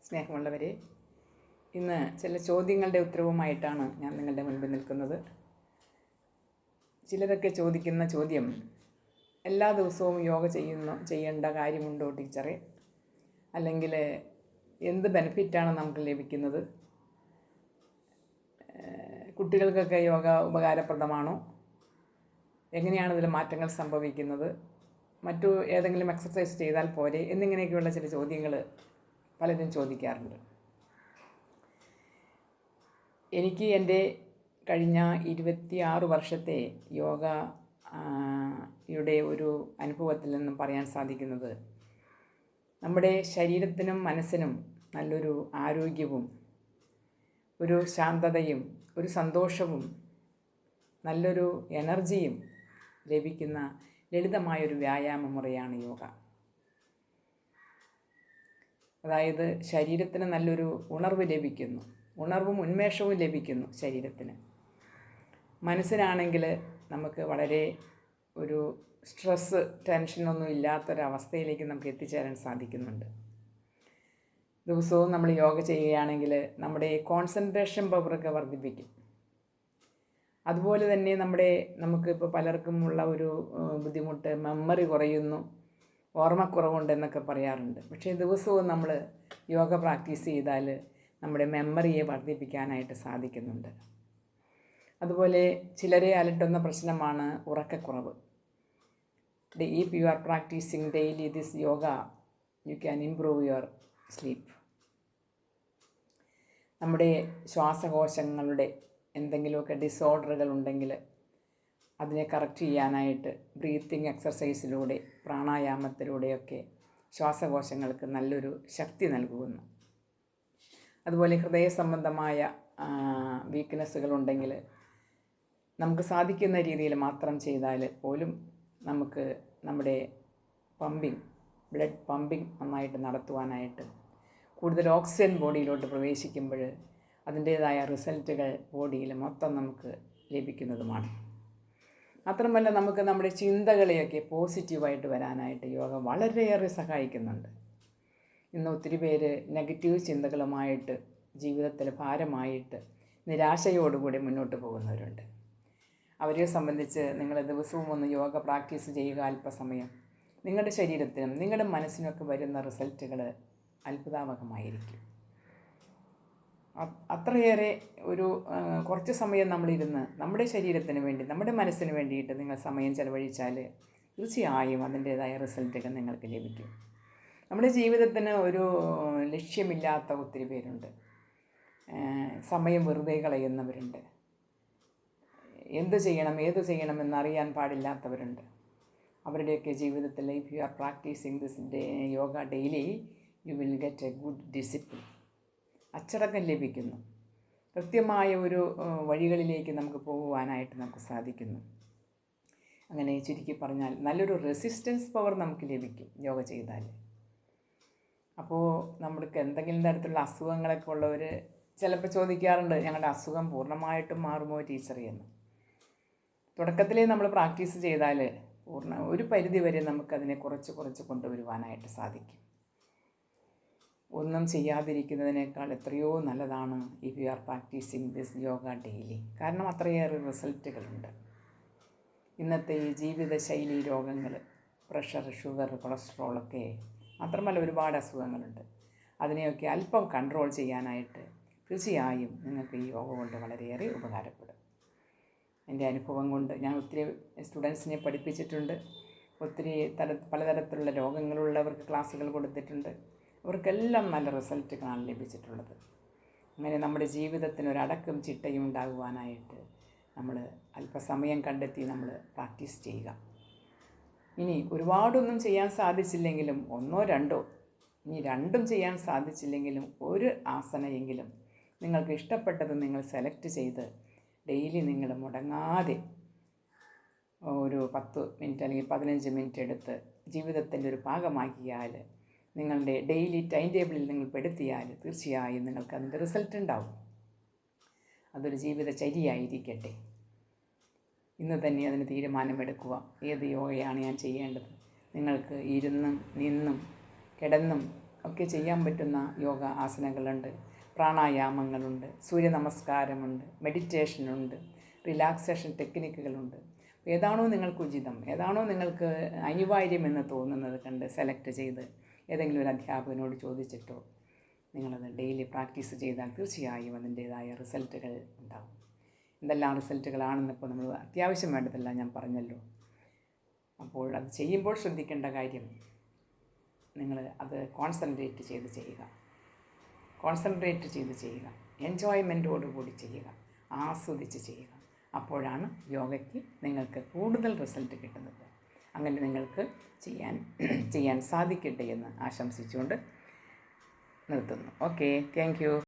സ്നേഹമുള്ളവരെ, ഇന്ന് ചില ചോദ്യങ്ങളുടെ ഉത്തരവുമായിട്ടാണ് ഞാൻ നിങ്ങളുടെ മുൻപിൽ നിൽക്കുന്നത്. ചിലരൊക്കെ ചോദിക്കുന്ന ചോദ്യം, എല്ലാ ദിവസവും യോഗ ചെയ്യേണ്ട കാര്യമുണ്ടോ ടീച്ചറെ? അല്ലെങ്കിൽ എന്ത് ബെനിഫിറ്റാണ് നമുക്ക് ലഭിക്കുന്നത്? കുട്ടികൾക്കൊക്കെ യോഗ ഉപകാരപ്രദമാണോ? എങ്ങനെയാണ് ഇതിൽ മാറ്റങ്ങൾ സംഭവിക്കുന്നത്? മറ്റു ഏതെങ്കിലും എക്സസൈസ് ചെയ്താൽ പോരെ? എന്നിങ്ങനെയൊക്കെയുള്ള ചില ചോദ്യങ്ങൾ പലരും ചോദിക്കാറുണ്ട്. എനിക്ക് എൻ്റെ കഴിഞ്ഞ 26 വർഷത്തെ യോഗയുടെ ഒരു അനുഭവത്തിൽ നിന്നും പറയാൻ സാധിക്കുന്നത്, നമ്മുടെ ശരീരത്തിനും മനസ്സിനും നല്ലൊരു ആരോഗ്യവും ഒരു ശാന്തതയും ഒരു സന്തോഷവും നല്ലൊരു എനർജിയും ലഭിക്കുന്ന ലളിതമായൊരു വ്യായാമ മുറയാണ് യോഗ. അതായത് ശരീരത്തിന് നല്ലൊരു ഉണർവ് ലഭിക്കുന്നു, ഉണർവും ഉന്മേഷവും ലഭിക്കുന്നു ശരീരത്തിന്. മനസ്സിനാണെങ്കിൽ നമുക്ക് വളരെ ഒരു സ്ട്രെസ്സ്, ടെൻഷനൊന്നും ഇല്ലാത്തൊരവസ്ഥയിലേക്ക് നമുക്ക് എത്തിച്ചേരാൻ സാധിക്കുന്നുണ്ട്. ദിവസവും നമ്മൾ യോഗ ചെയ്യുകയാണെങ്കിൽ നമ്മുടെ കോൺസെൻട്രേഷൻ പവറൊക്കെ വർദ്ധിപ്പിക്കും. അതുപോലെ തന്നെ നമുക്കിപ്പോൾ പലർക്കും ഉള്ള ഒരു ബുദ്ധിമുട്ട്, മെമ്മറി കുറയുന്നു, ഓർമ്മക്കുറവുണ്ടെന്നൊക്കെ പറയാറുണ്ട്. പക്ഷേ ദിവസവും നമ്മൾ യോഗ പ്രാക്ടീസ് ചെയ്താൽ നമ്മുടെ മെമ്മറിയെ വർദ്ധിപ്പിക്കാനായിട്ട് സാധിക്കുന്നുണ്ട്. അതുപോലെ ചിലരെ അലട്ടുന്ന പ്രശ്നമാണ് ഉറക്കക്കുറവ്. If you are practising daily this yoga, you can improve your sleep. നമ്മുടെ ശ്വാസകോശങ്ങളുടെ എന്തെങ്കിലുമൊക്കെ ഡിസോർഡറുകൾ ഉണ്ടെങ്കിൽ അതിനെ കറക്റ്റ് ചെയ്യാനായിട്ട് ബ്രീത്തിങ് എക്സർസൈസിലൂടെ, പ്രാണായാമത്തിലൂടെയൊക്കെ ശ്വാസകോശങ്ങൾക്ക് നല്ലൊരു ശക്തി നൽകുന്നു. അതുപോലെ ഹൃദയ സംബന്ധമായ വീക്ക്നെസ്സുകളുണ്ടെങ്കിൽ നമുക്ക് സാധിക്കുന്ന രീതിയിൽ മാത്രം ചെയ്താൽ പോലും നമുക്ക് നമ്മുടെ ബ്ലഡ് പമ്പിങ് നന്നായിട്ട് നടത്തുവാനായിട്ട്, കൂടുതൽ ഓക്സിജൻ ബോഡിയിലോട്ട് പ്രവേശിക്കുമ്പോൾ അതിൻ്റേതായ റിസൾട്ടുകൾ ബോഡിയിൽ മൊത്തം നമുക്ക് ലഭിക്കുന്നതുമാണ്. മാത്രമല്ല നമുക്ക് നമ്മുടെ ചിന്തകളെയൊക്കെ പോസിറ്റീവായിട്ട് വരാനായിട്ട് യോഗ വളരെയേറെ സഹായിക്കുന്നുണ്ട്. ഇന്ന് ഒത്തിരി പേര് നെഗറ്റീവ് ചിന്തകളുമായിട്ട് ജീവിതത്തിൽ ഭാരമായിട്ട് നിരാശയോടുകൂടി മുന്നോട്ട് പോകുന്നവരുണ്ട്. അവരെ സംബന്ധിച്ച് നിങ്ങൾ ദിവസവും ഒന്ന് യോഗ പ്രാക്ടീസ് ചെയ്യുക അല്പസമയം. നിങ്ങളുടെ ശരീരത്തിനും നിങ്ങളുടെ മനസ്സിനൊക്കെ വരുന്ന റിസൾട്ടുകൾ അത്ഭുതാവഹമായിരിക്കും. അത്രയേറെ കുറച്ച് സമയം നമ്മളിരുന്ന് നമ്മുടെ ശരീരത്തിന് വേണ്ടി, നമ്മുടെ മനസ്സിന് വേണ്ടിയിട്ട് നിങ്ങൾ സമയം ചെലവഴിച്ചാൽ തീർച്ചയായും അതിൻ്റേതായ റിസൾട്ടുകൾ നിങ്ങൾക്ക് ലഭിക്കും. നമ്മുടെ ജീവിതത്തിന് ഒരു ലക്ഷ്യമില്ലാത്ത ഒത്തിരി പേരുണ്ട്. സമയം വെറുതെ കളയുന്നവരുണ്ട്. എന്ത് ചെയ്യണം, ഏത് ചെയ്യണം എന്നറിയാൻ പാടില്ലാത്തവരുണ്ട്. അവരുടെയൊക്കെ ജീവിതത്തിൽ if you are practicing this yoga daily, you will get a good discipline. അച്ചടക്കം ലഭിക്കുന്നു. കൃത്യമായ ഒരു വഴികളിലേക്ക് നമുക്ക് പോകുവാനായിട്ട് നമുക്ക് സാധിക്കുന്നു. അങ്ങനെ ചുരുക്കി പറഞ്ഞാൽ നല്ലൊരു റെസിസ്റ്റൻസ് പവർ നമുക്ക് ലഭിക്കും യോഗ ചെയ്താൽ. അപ്പോൾ നമ്മൾക്ക് എന്തെങ്കിലും തരത്തിലുള്ള അസുഖങ്ങളൊക്കെ ഉള്ളവർ ചിലപ്പോൾ ചോദിക്കാറുണ്ട്, ഞങ്ങളുടെ അസുഖം പൂർണ്ണമായിട്ടും മാറുമോ ടീച്ചറെ എന്ന്. തുടക്കത്തിലേ നമ്മൾ പ്രാക്ടീസ് ചെയ്താൽ ഒരു പരിധി വരെ നമുക്കതിനെ കുറച്ച് കൊണ്ടുവരുവാനായിട്ട് സാധിക്കും. ഒന്നും ചെയ്യാതിരിക്കുന്നതിനേക്കാൾ എത്രയോ നല്ലതാണ് if you are practicing this yoga daily. കാരണം അത്രയേറെ റിസൾട്ടുകളുണ്ട്. ഇന്നത്തെ ഈ ജീവിതശൈലി രോഗങ്ങൾ, പ്രഷർ, ഷുഗർ, കൊളസ്ട്രോളൊക്കെ മാത്രമല്ല ഒരുപാട് അസുഖങ്ങളുണ്ട്. അതിനെയൊക്കെ അല്പം കൺട്രോൾ ചെയ്യാനായിട്ട് തീർച്ചയായും നിങ്ങൾക്ക് ഈ യോഗ കൊണ്ട് വളരെയേറെ ഉപകാരപ്പെടും. എൻ്റെ അനുഭവം കൊണ്ട് ഞാൻ ഒത്തിരി സ്റ്റുഡൻസിനെ പഠിപ്പിച്ചിട്ടുണ്ട്. ഒത്തിരി പലതരത്തിലുള്ള രോഗങ്ങളുള്ളവർക്ക് ക്ലാസ്സുകൾ കൊടുത്തിട്ടുണ്ട്. അവർക്കെല്ലാം നല്ല റിസൾട്ടുകളാണ് ലഭിച്ചിട്ടുള്ളത്. അങ്ങനെ നമ്മുടെ ജീവിതത്തിന് ഒരടക്കം ചിട്ടയും ഉണ്ടാകുവാനായിട്ട് നമ്മൾ അല്പസമയം കണ്ടെത്തി നമ്മൾ പ്രാക്ടീസ് ചെയ്യുക. ഇനി ഒരുപാടൊന്നും ചെയ്യാൻ സാധിച്ചില്ലെങ്കിലും ഒന്നോ രണ്ടോ, ഇനി രണ്ടും ചെയ്യാൻ സാധിച്ചില്ലെങ്കിലും ഒരു ആസനയെങ്കിലും നിങ്ങൾക്ക് ഇഷ്ടപ്പെട്ടത് നിങ്ങൾ സെലക്ട് ചെയ്ത് ഡെയിലി നിങ്ങൾ മുടങ്ങാതെ ഒരു 10 മിനിറ്റ് അല്ലെങ്കിൽ 15 മിനിറ്റ് എടുത്ത് ജീവിതത്തിൻ്റെ ഒരു ഭാഗമാക്കിയാൽ, നിങ്ങളുടെ ഡെയിലി ടൈം ടേബിളിൽ നിങ്ങൾ പെടുത്തിയാൽ തീർച്ചയായും നിങ്ങൾക്ക് അതിൻ്റെ റിസൾട്ട് ഉണ്ടാവും. അതൊരു ജീവിതചര്യയായിരിക്കട്ടെ. ഇന്ന് തന്നെ അതിന് തീരുമാനമെടുക്കുക. ഏത് യോഗയാണ് ഞാൻ ചെയ്യേണ്ടത്? നിങ്ങൾക്ക് ഇരുന്നും നിന്നും കിടന്നും ഒക്കെ ചെയ്യാൻ പറ്റുന്ന യോഗ ആസനങ്ങളുണ്ട്, പ്രാണായാമങ്ങളുണ്ട്, സൂര്യ നമസ്കാരമുണ്ട്, മെഡിറ്റേഷനുണ്ട്, റിലാക്സേഷൻ ടെക്നിക്കുകളുണ്ട്. ഏതാണോ നിങ്ങൾക്ക് ഉചിതം, ഏതാണോ നിങ്ങൾക്ക് അനിവാര്യമെന്ന് തോന്നുന്നത് കണ്ട് സെലക്ട് ചെയ്ത് ഏതെങ്കിലും ഒരു അധ്യാപകനോട് ചോദിച്ചിട്ടോ നിങ്ങളത് ഡെയിലി പ്രാക്ടീസ് ചെയ്താൽ തീർച്ചയായും അതിൻ്റേതായ റിസൾട്ടുകൾ ഉണ്ടാകും. എന്തെല്ലാം റിസൾട്ടുകളാണെന്നിപ്പോൾ നമ്മൾ അത്യാവശ്യം വേണ്ടതെല്ലാം ഞാൻ പറഞ്ഞല്ലോ. അപ്പോൾ അത് ചെയ്യുമ്പോൾ ശ്രദ്ധിക്കേണ്ട കാര്യം, നിങ്ങൾ അത് കോൺസെൻട്രേറ്റ് ചെയ്ത് ചെയ്യുക, എൻജോയ്മെൻറ്റോടുകൂടി ചെയ്യുക, ആസ്വദിച്ച് ചെയ്യുക. അപ്പോഴാണ് യോഗയ്ക്ക് നിങ്ങൾക്ക് കൂടുതൽ റിസൾട്ട് കിട്ടുന്നത്. അങ്ങനെ നിങ്ങൾക്ക് ചെയ്യാൻ സാധിക്കട്ടെ എന്ന് ആശംസിച്ചുകൊണ്ട് നിർത്തുന്നു. Okay, thank you.